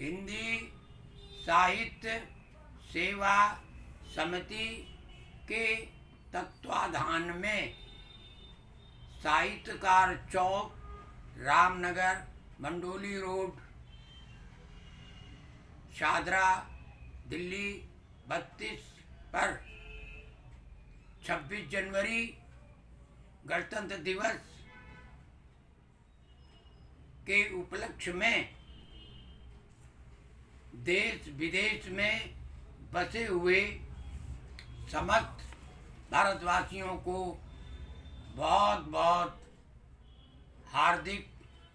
हिंदी साहित्य सेवा समिति के तत्वाधान में साहित्यकार चौक, रामनगर, मंडोली रोड, शादरा, दिल्ली 32 पर 26 जनवरी गणतंत्र दिवस के उपलक्ष्य में देश विदेश में बसे हुए समस्त भारतवासियों को बहुत बहुत हार्दिक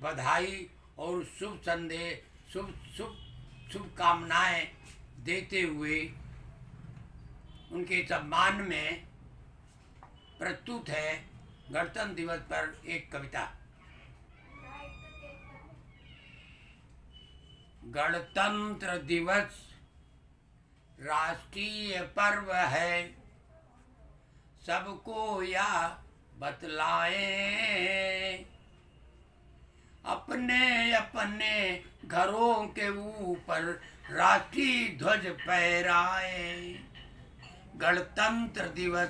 बधाई और शुभ संदेश शुभकामनाएं देते हुए उनके सम्मान में प्रस्तुत है गणतंत्र दिवस पर एक कविता। गणतंत्र दिवस राष्ट्रीय पर्व है, सबको यह बतलाएं, अपने अपने घरों के ऊपर राष्ट्रीय ध्वज फहराएं। गणतंत्र दिवस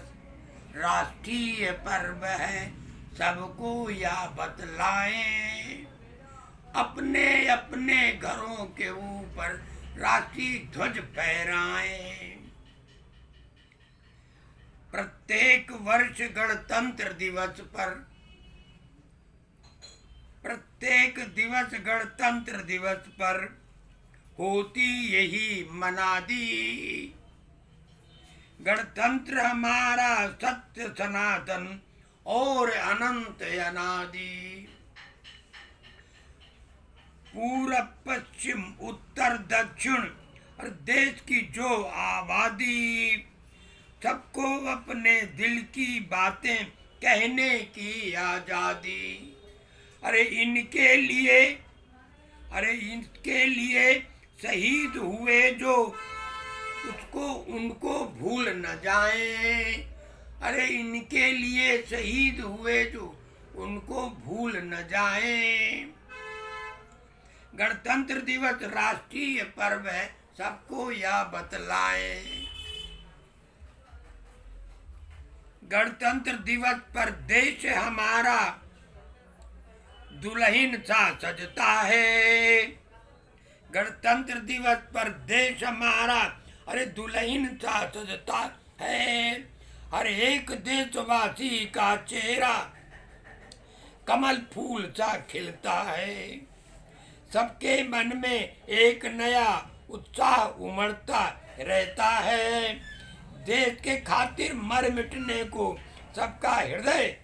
राष्ट्रीय पर्व है, सबको यह बतलाएं, अपने अपने घरों के ऊपर राष्ट्रीय ध्वज फहराएं। प्रत्येक वर्ष गणतंत्र दिवस पर होती यही मनादी, गणतंत्र हमारा सत्य सनातन और अनंत अनादि। पूरब पश्चिम उत्तर दक्षिण और देश की जो आबादी, सबको अपने दिल की बातें कहने की आजादी। अरे इनके लिए शहीद हुए जो, उनको भूल न जाएं। अरे इनके लिए शहीद हुए जो, उनको भूल न जाएं। गणतंत्र दिवस राष्ट्रीय पर्व है, सबको यह बतलाएं। गणतंत्र दिवस पर देश हमारा दुल्हन सा सजता है। गणतंत्र दिवस पर देश हमारा दुल्हन सा सजता है। हर एक देशवासी का चेहरा कमल फूल सा खिलता है। सबके मन में एक नया उत्साह उमड़ता रहता है। देश के खातिर मर मिटने को सबका हृदय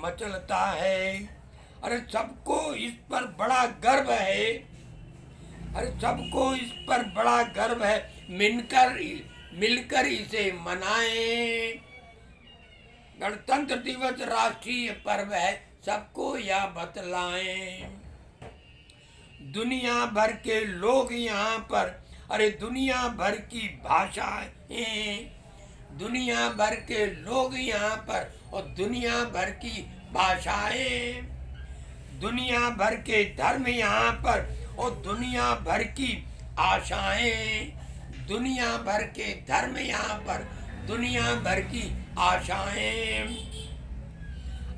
मचलता है। अरे सबको इस पर बड़ा गर्व है, सबको इस पर बड़ा गर्व है, मिलकर इसे मनाएं। गणतंत्र दिवस राष्ट्रीय पर्व है, सबको यह बतलाएं। दुनिया भर के लोग यहाँ पर, दुनिया भर की भाषाएं, दुनिया भर के लोग यहाँ पर और दुनिया भर की भाषाएं, दुनिया भर के धर्म यहाँ पर और दुनिया भर की आशाएं, दुनिया भर के धर्म यहाँ पर, दुनिया भर की आशाएं।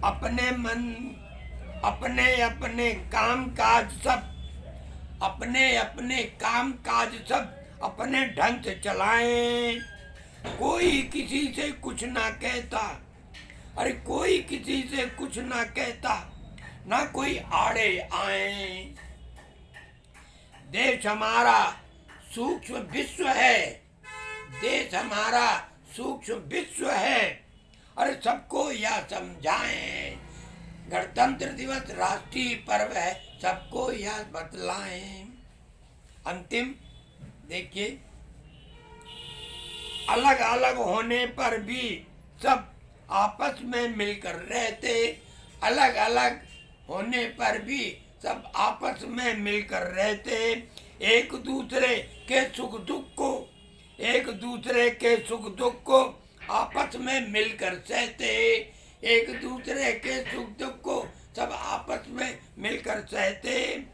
अपने अपने काम काज सब, अपने काम काज सब अपने ढंग से चलाएं। कोई किसी से कुछ ना कहता, कोई किसी से कुछ ना कहता, ना कोई आड़े आए। देश हमारा सूक्ष्म विश्व है, देश हमारा सूक्ष्म विश्व है, सबको यह समझाएं। गणतंत्र दिवस राष्ट्रीय पर्व है, सबको यह बतलाएं। अंतिम देखिए, अलग अलग होने पर भी सब आपस में मिलकर रहते, अलग अलग होने पर भी सब आपस में मिलकर रहते। एक दूसरे के सुख दुख को आपस में मिलकर सहते, एक दूसरे के सुख दुख को सब आपस में मिलकर सहते।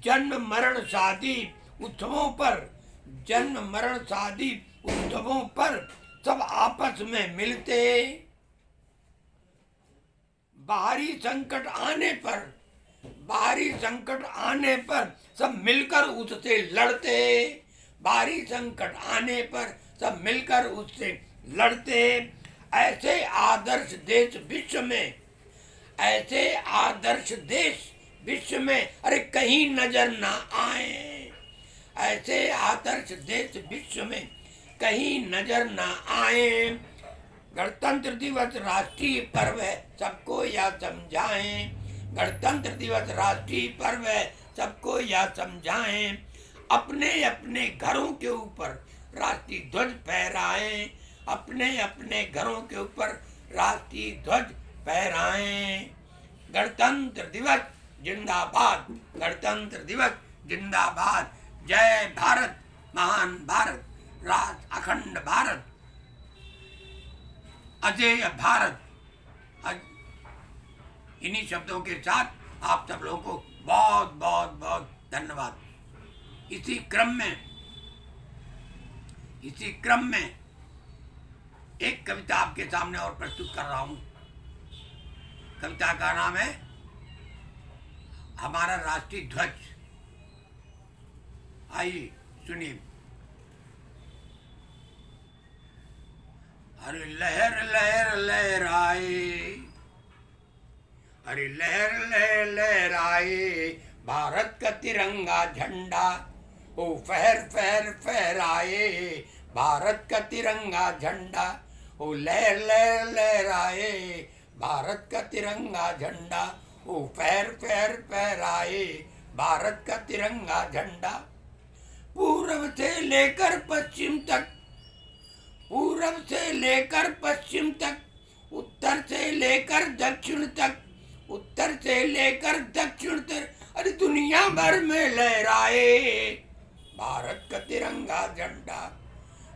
जन्म मरण शादी उत्सवों पर, जन्म मरण शादी उत्सवों पर सब आपस में मिलते, बाहरी संकट आने पर, बाहरी संकट आने पर सब मिलकर उससे लड़ते, बाहरी संकट आने पर सब मिलकर उससे लड़ते। ऐसे आदर्श देश विश्व में, ऐसे आदर्श देश विश्व में अरे कहीं नजर ना आए, ऐसे आदर्श देश विश्व में कहीं नजर ना आए। गणतंत्र दिवस राष्ट्रीय पर्व है, सबको यह समझाएं। गणतंत्र दिवस राष्ट्रीय पर्व है, सबको यह समझाएं। अपने अपने घरों के ऊपर राष्ट्रीय ध्वज फहराएं, अपने अपने घरों के ऊपर राष्ट्रीय ध्वज फहराएं। गणतंत्र दिवस जिंदाबाद, गणतंत्र दिवस जिंदाबाद। जय भारत, महान भारत, राज अखंड भारत, अजय भारत। इन्हीं शब्दों के साथ आप सब लोगों को बहुत बहुत बहुत धन्यवाद। इसी क्रम में एक कविता आपके सामने और प्रस्तुत कर रहा हूं। कविता का नाम है हमारा राष्ट्रीय ध्वज। आइए सुनिए। अरे लहर लहर लहराए, अरे लहर लहर लहराए भारत का तिरंगा झंडा, ओ फहर फहर फहराए भारत का तिरंगा झंडा, ओ लहर लहर लहराए भारत का तिरंगा झंडा, ओ फहर फहर फहराए भारत का तिरंगा झंडा। पूर्व से लेकर पश्चिम तक, पूर्व से लेकर पश्चिम तक, उत्तर से लेकर दक्षिण तक, उत्तर से लेकर दक्षिण तक, अरे दुनिया भर में लहराए भारत का तिरंगा झंडा,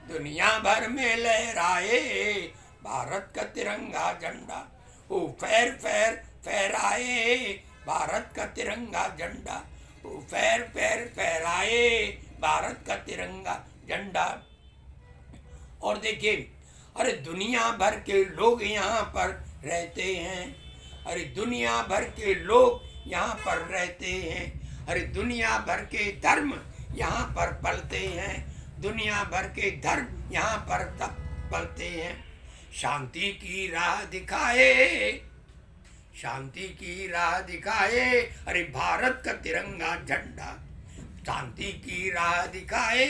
दुनिया भर में लहराए भारत का तिरंगा झंडा, ओ फहर फहर फहराए भारत का तिरंगा झंडा, ओ फहर फहर फहराए भारत का तिरंगा झंडा। और देखिए, अरे दुनिया भर के लोग यहाँ पर रहते हैं, अरे दुनिया भर के लोग यहाँ पर रहते हैं, अरे दुनिया भर के धर्म यहाँ पर पलते हैं, दुनिया भर के धर्म यहाँ पर सब पलते हैं। शांति की राह दिखाए, शांति की राह दिखाए अरे भारत का तिरंगा झंडा, शांति की राह दिखाए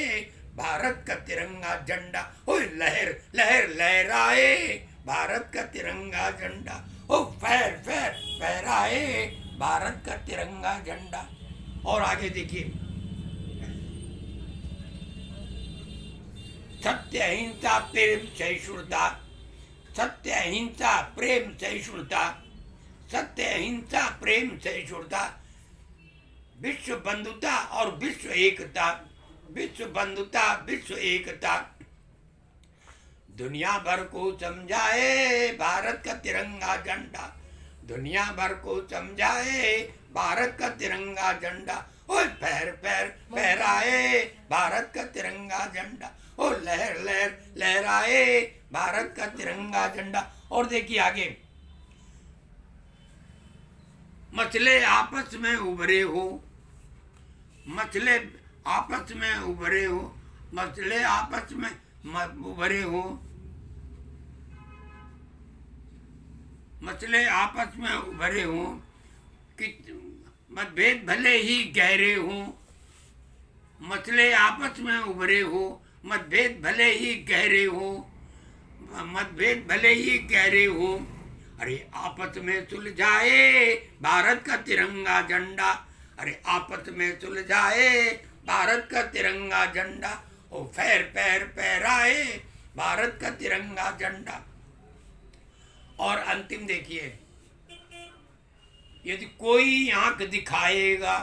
भारत का तिरंगा झंडा, ओ लहर लहर लहराए भारत का तिरंगा झंडा, ओ फहर फहर फहराए भारत का तिरंगा झंडा। और आगे देखिए, सत्य अहिंसा प्रेम सहिष्णुता, सत्य अहिंसा प्रेम सहिष्णुता, सत्य अहिंसा प्रेम सहिष्णुता, विश्व बंधुता और विश्व एकता, विश्व बंधुता विश्व एकता। दुनिया भर को समझाए भारत का तिरंगा झंडा, दुनिया भर को समझाए भारत का तिरंगा झंडा, ओ फहर फहर फहराए भारत का तिरंगा झंडा, ओ लहर लहर लहराए भारत का तिरंगा झंडा। और देखिए आगे, मसले आपस में उभरे हो, मसले आपस में उभरे हो, मसले आपस में उभरे हो, मसले आपस में उभरे हो, कि मतभेद भले ही गहरे हो, मसले आपस में उभरे हो, मतभेद भले ही गहरे हो, मतभेद भले ही गहरे हो, अरे आपस में सुलझाए भारत का तिरंगा झंडा, अरे आपस में सुलझाए भारत का तिरंगा झंडा, ओ फहर फहर फहराए भारत का तिरंगा झंडा। और अंतिम देखिए, यदि कोई आंख दिखाएगा,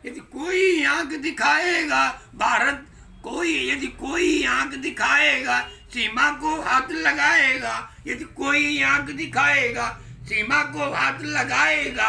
यदि कोई आंख दिखाएगा भारत, कोई यदि कोई आंख दिखाएगा सीमा को हाथ लगाएगा, यदि कोई आंख दिखाएगा सीमा को हाथ लगाएगा,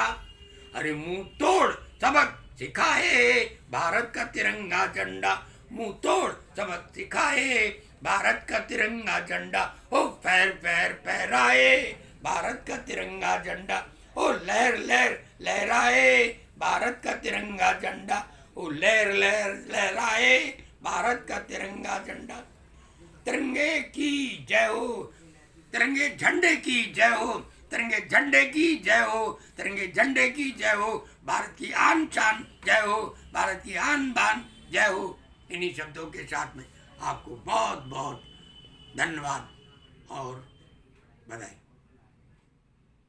अरे मुंह तोड़ सबक सिखाए भारत का तिरंगा झंडा, मुंह तोड़ सबक सिखाए भारत का तिरंगा झंडा। ओ फैर फैर फहराए भारत का तिरंगा झंडा, ओ लहर लहर लहराए भारत का तिरंगा झंडा, ओ लहर लहर लहराए भारत का तिरंगा झंडा। तिरंगे की जय हो, तिरंगे झंडे की जय हो, तिरंगे झंडे की जय हो, तिरंगे झंडे की जय हो, भारत की आन शान जय हो, भारत की आन बान जय हो। इन्हीं शब्दों के साथ में आपको बहुत बहुत धन्यवाद और बधाई।